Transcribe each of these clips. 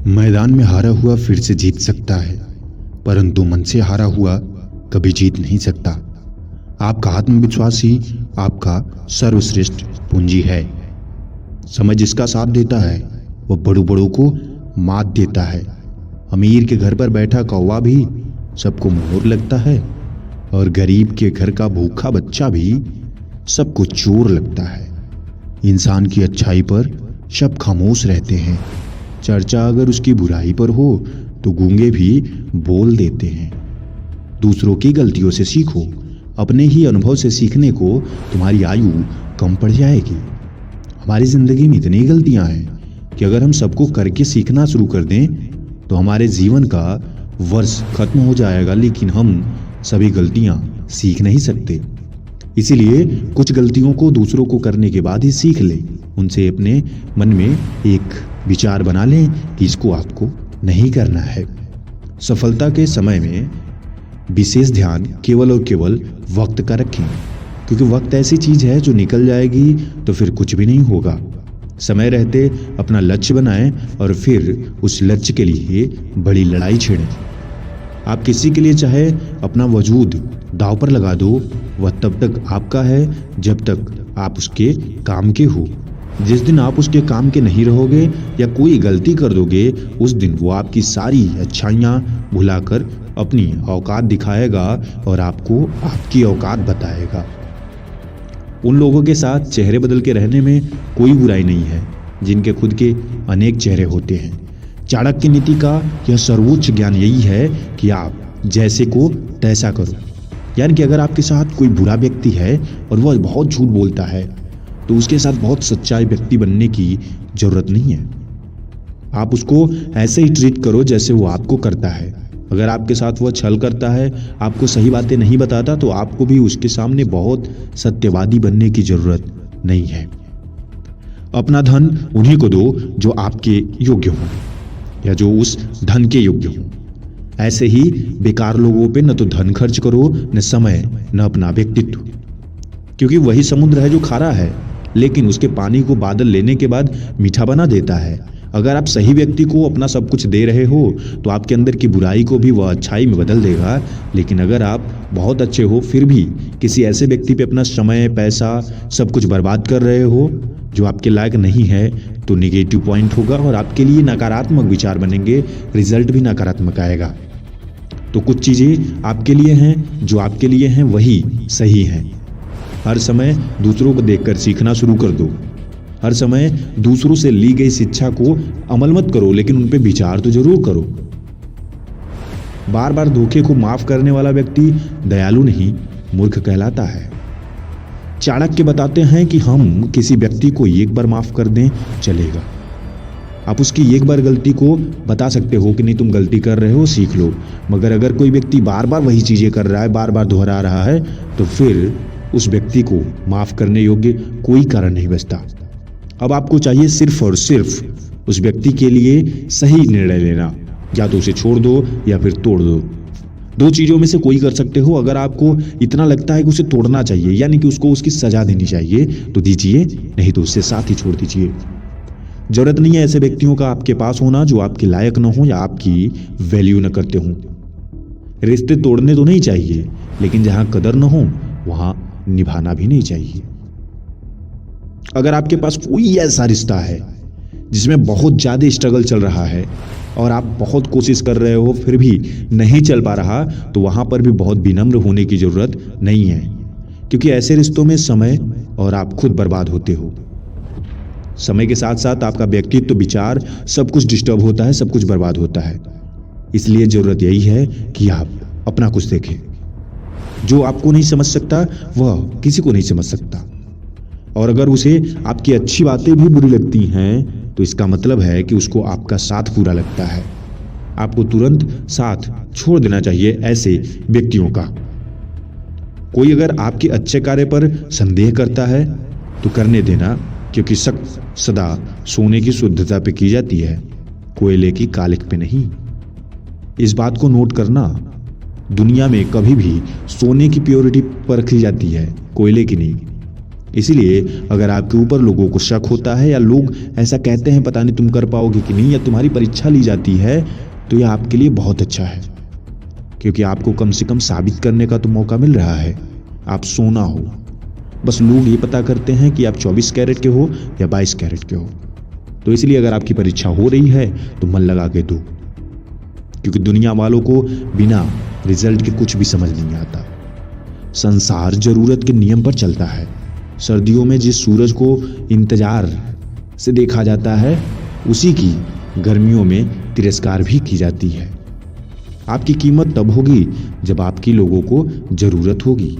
मैदान में हारा हुआ फिर से जीत सकता है, परंतु मन से हारा हुआ कभी जीत नहीं सकता। आपका आत्मविश्वास ही आपका सर्वश्रेष्ठ पूंजी है। समय जिसका साथ देता है वह बड़ों बड़ों को मात देता है। अमीर के घर पर बैठा कौवा भी सबको मोर लगता है और गरीब के घर का भूखा बच्चा भी सबको चोर लगता है। इंसान की अच्छाई पर सब खामोश रहते हैं। चर्चा अगर उसकी बुराई पर हो तो गूंगे भी बोल देते हैं। दूसरों की गलतियों से सीखो, अपने ही अनुभव से सीखने को तुम्हारी आयु कम पड़ जाएगी। हमारी जिंदगी में इतनी गलतियां हैं कि अगर हम सबको करके सीखना शुरू कर दें तो हमारे जीवन का वर्ष खत्म हो जाएगा, लेकिन हम सभी गलतियां सीख नहीं सकते। इसीलिए कुछ गलतियों को दूसरों को करने के बाद ही सीख लें। उनसे अपने मन में एक विचार बना लें कि इसको आपको नहीं करना है। सफलता के समय में विशेष ध्यान केवल और केवल वक्त का रखें, क्योंकि वक्त ऐसी चीज है जो निकल जाएगी तो फिर कुछ भी नहीं होगा। समय रहते अपना लक्ष्य बनाएं और फिर उस लक्ष्य के लिए बड़ी लड़ाई छेड़ें। आप किसी के लिए चाहे अपना वजूद दांव पर लगा दो, वह तब तक आपका है जब तक आप उसके काम के हो। जिस दिन आप उसके काम के नहीं रहोगे या कोई गलती कर दोगे, उस दिन वो आपकी सारी अच्छाइयाँ भुलाकर अपनी औकात दिखाएगा और आपको आपकी औकात बताएगा। उन लोगों के साथ चेहरे बदल के रहने में कोई बुराई नहीं है जिनके खुद के अनेक चेहरे होते हैं। चाणक्य नीति का यह सर्वोच्च ज्ञान यही है कि आप जैसे को तैसा करो। यानी कि अगर आपके साथ कोई बुरा व्यक्ति है और वह बहुत झूठ बोलता है तो उसके साथ बहुत सच्चाई व्यक्ति बनने की जरूरत नहीं है। आप उसको ऐसे ही ट्रीट करो जैसे वो आपको करता है। अगर आपके साथ वह छल करता है, आपको सही बातें नहीं बताता, तो आपको भी उसके सामने बहुत सत्यवादी बनने की जरूरत नहीं है। अपना धन उन्हीं को दो जो आपके योग्य हो या जो उस धन के योग्य हो। ऐसे ही बेकार लोगों पे न तो धन खर्च करो, न समय, न अपना व्यक्तित्व, क्योंकि वही समुद्र है जो खारा है लेकिन उसके पानी को बादल लेने के बाद मीठा बना देता है। अगर आप सही व्यक्ति को अपना सब कुछ दे रहे हो तो आपके अंदर की बुराई को भी वह अच्छाई में बदल देगा। लेकिन अगर आप बहुत अच्छे हो फिर भी किसी ऐसे व्यक्ति पे अपना समय, पैसा सब कुछ बर्बाद कर रहे हो जो आपके लायक नहीं है, तो निगेटिव पॉइंट होगा और आपके लिए नकारात्मक विचार बनेंगे, रिजल्ट भी नकारात्मक आएगा। तो कुछ चीज़ें आपके लिए हैं जो आपके लिए हैं वही सही हैं। हर समय दूसरों को देखकर सीखना शुरू कर दो। हर समय दूसरों से ली गई शिक्षा को अमल मत करो, लेकिन उन पे विचार तो जरूर करो। बार बार धोखे को माफ करने वाला व्यक्ति दयालु नहीं, मूर्ख कहलाता है। चाणक्य बताते हैं कि हम किसी व्यक्ति को एक बार माफ कर दें चलेगा। आप उसकी एक बार गलती को बता सकते हो कि नहीं तुम गलती कर रहे हो, सीख लो। मगर अगर कोई व्यक्ति बार बार वही चीजें कर रहा है, बार बार दोहरा रहा है, तो फिर उस व्यक्ति को माफ करने योग्य कोई कारण नहीं बचता। अब आपको चाहिए सिर्फ और सिर्फ उस व्यक्ति के लिए सही निर्णय लेना। या तो उसे छोड़ दो या फिर तोड़ दो। दो चीजों में से कोई कर सकते हो। अगर आपको इतना लगता है कि उसे तोड़ना चाहिए, यानी कि उसको उसकी सजा देनी चाहिए, तो दीजिए, नहीं तो उससे साथ ही छोड़ दीजिए। जरूरत नहीं है ऐसे व्यक्तियों का आपके पास होना जो आपके लायक न हो या आपकी वैल्यू न करते हो। रिश्ते तोड़ने तो नहीं चाहिए, लेकिन जहां कदर न हो वहां निभाना भी नहीं चाहिए। अगर आपके पास कोई ऐसा रिश्ता है जिसमें बहुत ज्यादा स्ट्रगल चल रहा है और आप बहुत कोशिश कर रहे हो फिर भी नहीं चल पा रहा, तो वहां पर भी बहुत विनम्र होने की जरूरत नहीं है, क्योंकि ऐसे रिश्तों में समय और आप खुद बर्बाद होते हो। समय के साथ साथ आपका व्यक्तित्व, विचार सब कुछ डिस्टर्ब होता है, सब कुछ बर्बाद होता है। इसलिए जरूरत यही है कि आप अपना कुछ देखें। जो आपको नहीं समझ सकता वह किसी को नहीं समझ सकता। और अगर उसे आपकी अच्छी बातें भी बुरी लगती हैं तो इसका मतलब है कि उसको आपका साथ बुरा लगता है। आपको तुरंत साथ छोड़ देना चाहिए ऐसे व्यक्तियों का। कोई अगर आपके अच्छे कार्य पर संदेह करता है तो करने देना, क्योंकि शक सदा सोने की शुद्धता पे की जाती है, कोयले की कालिक पे नहीं। इस बात को नोट करना, दुनिया में कभी भी सोने की प्योरिटी परखी जाती है, कोयले की नहीं। इसीलिए अगर आपके ऊपर लोगों को शक होता है या लोग ऐसा कहते हैं पता नहीं तुम कर पाओगे कि नहीं, या तुम्हारी परीक्षा ली जाती है, तो यह आपके लिए बहुत अच्छा है, क्योंकि आपको कम से कम साबित करने का तो मौका मिल रहा है। आप सोना हो, बस लोग ये पता करते हैं कि आप 24 कैरेट के हो या 22 कैरेट के हो। तो इसलिए अगर आपकी परीक्षा हो रही है तो मन लगा के दो, क्योंकि दुनिया वालों को बिना रिजल्ट के कुछ भी समझ नहीं आता। संसार जरूरत के नियम पर चलता है। सर्दियों में जिस सूरज को इंतजार से देखा जाता है, उसी की गर्मियों में तिरस्कार भी की जाती है। आपकी कीमत तब होगी जब आपकी लोगों को जरूरत होगी।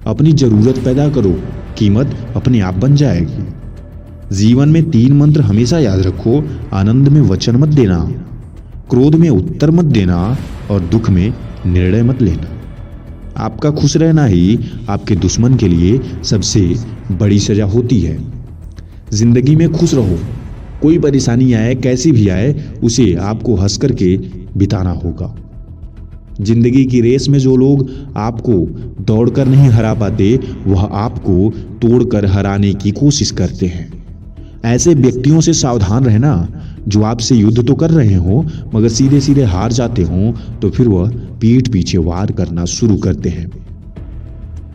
अपनी जरूरत पैदा करो, कीमत अपने आप बन जाएगी। जीवन में 3 मंत्र हमेशा याद रखो। आनंद में वचन मत देना, क्रोध में उत्तर मत देना और दुख में निर्णय मत लेना। आपका खुश रहना ही आपके दुश्मन के लिए सबसे बड़ी सजा होती है। जिंदगी में खुश रहो। कोई परेशानी आए, कैसी भी आए, उसे आपको हंस करके बिताना होगा। जिंदगी की रेस में जो लोग आपको दौड़कर नहीं हरा पाते, वह आपको तोड़कर हराने की कोशिश करते हैं। ऐसे व्यक्तियों से सावधान रहना जो आपसे युद्ध तो कर रहे हो मगर सीधे सीधे हार जाते हो, तो फिर वह पीठ पीछे वार करना शुरू करते हैं।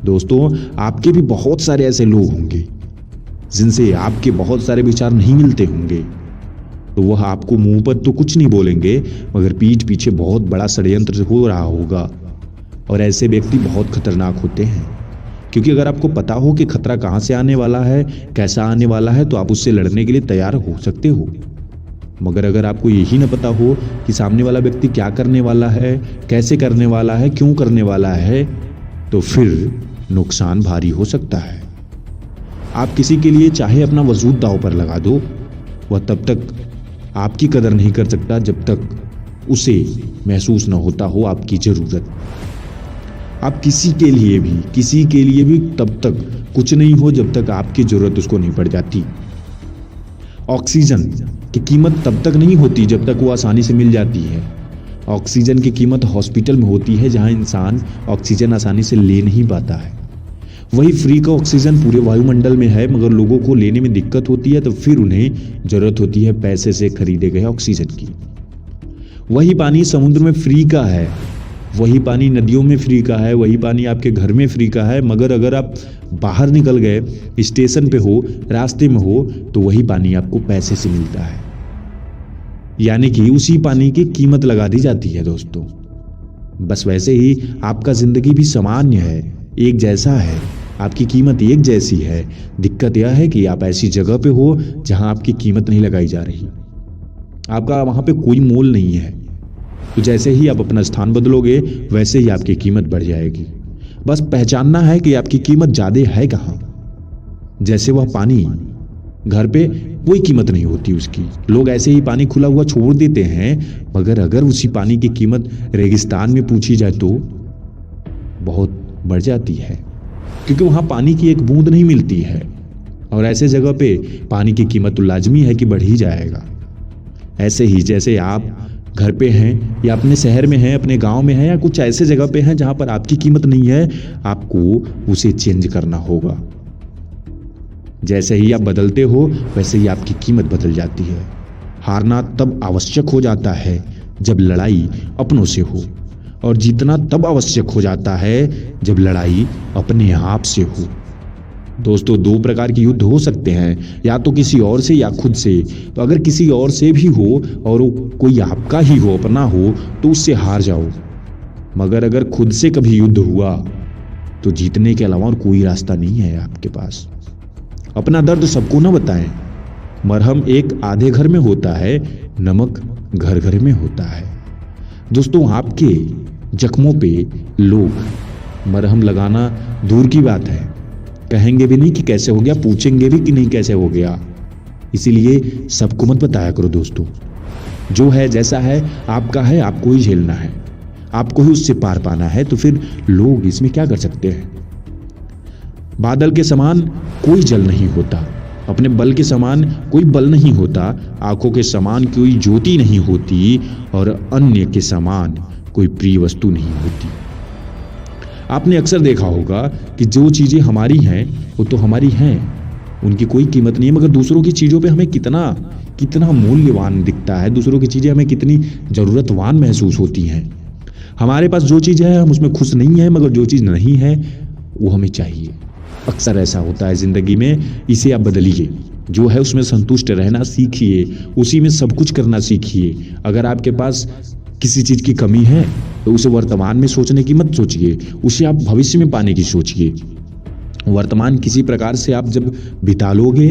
दोस्तों, आपके भी बहुत सारे ऐसे लोग होंगे जिनसे आपके बहुत सारे विचार नहीं मिलते होंगे, तो वह आपको मुंह पर तो कुछ नहीं बोलेंगे मगर पीठ पीछे बहुत बड़ा षड्यंत्र हो रहा होगा। और ऐसे व्यक्ति बहुत खतरनाक होते हैं, क्योंकि अगर आपको पता हो कि खतरा कहां से आने वाला है, कैसा आने वाला है, तो आप उससे लड़ने के लिए तैयार हो सकते हो। मगर अगर आपको यही ना पता हो कि सामने वाला व्यक्ति क्या करने वाला है, कैसे करने वाला है, क्यों करने वाला है, तो फिर नुकसान भारी हो सकता है। आप किसी के लिए चाहे अपना वजूद दांव पर लगा दो, वह तब तक आपकी कदर नहीं कर सकता जब तक उसे महसूस न होता हो आपकी जरूरत। आप किसी के लिए भी तब तक कुछ नहीं हो जब तक आपकी जरूरत उसको नहीं पड़ जाती। ऑक्सीजन की कीमत तब तक नहीं होती जब तक वो आसानी से मिल जाती है। ऑक्सीजन की कीमत हॉस्पिटल में होती है, जहां इंसान ऑक्सीजन आसानी से ले नहीं पाता है। वही फ्री का ऑक्सीजन पूरे वायुमंडल में है, मगर लोगों को लेने में दिक्कत होती है, तो फिर उन्हें जरूरत होती है पैसे से खरीदे गए ऑक्सीजन की। वही पानी समुद्र में फ्री का है, वही पानी नदियों में फ्री का है, वही पानी आपके घर में फ्री का है, मगर अगर आप बाहर निकल गए, स्टेशन पे हो, रास्ते में हो, तो वही पानी आपको पैसे से मिलता है। यानी कि उसी पानी की कीमत लगा दी जाती है। दोस्तों, बस वैसे ही आपका जिंदगी भी सामान्य है, एक जैसा है, आपकी कीमत एक जैसी है। दिक्कत यह है कि आप ऐसी जगह पे हो जहां आपकी कीमत नहीं लगाई जा रही, आपका वहां पे कोई मोल नहीं है। तो जैसे ही आप अपना स्थान बदलोगे, वैसे ही आपकी कीमत बढ़ जाएगी। बस पहचानना है कि आपकी कीमत ज्यादा है कहां। जैसे वह पानी, घर पे कोई कीमत नहीं होती उसकी, लोग ऐसे ही पानी खुला हुआ छोड़ देते हैं, मगर अगर उसी पानी की कीमत रेगिस्तान में पूछी जाए तो बहुत बढ़ जाती है, क्योंकि वहां पानी की एक बूंद नहीं मिलती है। और ऐसे जगह पे पानी की कीमत तो लाजमी है कि बढ़ ही जाएगा। ऐसे ही जैसे आप घर पे हैं या अपने शहर में हैं, अपने गांव में हैं, या कुछ ऐसे जगह पे हैं जहां पर आपकी कीमत नहीं है, आपको उसे चेंज करना होगा। जैसे ही आप बदलते हो, वैसे ही आपकी कीमत बदल जाती है। हारना तब आवश्यक हो जाता है जब लड़ाई अपनों से हो, और जीतना तब आवश्यक हो जाता है जब लड़ाई अपने आप से हो। दोस्तों, 2 प्रकार के युद्ध हो सकते हैं, या तो किसी और से या खुद से। तो अगर किसी और से भी हो और वो कोई आपका ही हो, अपना हो, तो उससे हार जाओ। मगर अगर खुद से कभी युद्ध हुआ तो जीतने के अलावा और कोई रास्ता नहीं है आपके पास। अपना दर्द सबको न बताएं। मरहम एक आधे घर में होता है, नमक घर घर में होता है। दोस्तों, आपके जख्मों पे लोग मरहम लगाना दूर की बात है, कहेंगे भी नहीं कि कैसे हो गया, पूछेंगे भी कि नहीं कैसे हो गया। इसीलिए सबको मत बताया करो दोस्तों। जो है जैसा है आपका है, आपको ही झेलना है, आपको ही उससे पार पाना है। तो फिर लोग इसमें क्या कर सकते हैं। बादल के समान कोई जल नहीं होता, अपने बल के समान कोई बल नहीं होता, आंखों के समान कोई ज्योति नहीं होती, और अन्य के समान कोई प्रिय वस्तु नहीं होती। आपने अक्सर देखा होगा कि जो चीज़ें हमारी हैं वो तो हमारी हैं, उनकी कोई कीमत नहीं है, मगर दूसरों की चीज़ों पे हमें कितना कितना मूल्यवान दिखता है, दूसरों की चीज़ें हमें कितनी ज़रूरतवान महसूस होती हैं। हमारे पास जो चीज़ है हम उसमें खुश नहीं हैं, मगर जो चीज़ नहीं है वो हमें चाहिए। अक्सर ऐसा होता है ज़िंदगी में। इसे आप बदलिए, जो है उसमें संतुष्ट रहना सीखिए, उसी में सब कुछ करना सीखिए। अगर आपके पास किसी चीज़ की कमी है तो उसे वर्तमान में सोचने की मत सोचिए, उसे आप भविष्य में पाने की सोचिए। वर्तमान किसी प्रकार से आप जब बिता लोगे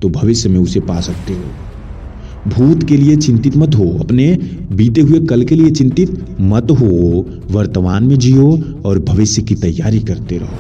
तो भविष्य में उसे पा सकते हो। भूत के लिए चिंतित मत हो, अपने बीते हुए कल के लिए चिंतित मत हो। वर्तमान में जियो और भविष्य की तैयारी करते रहो।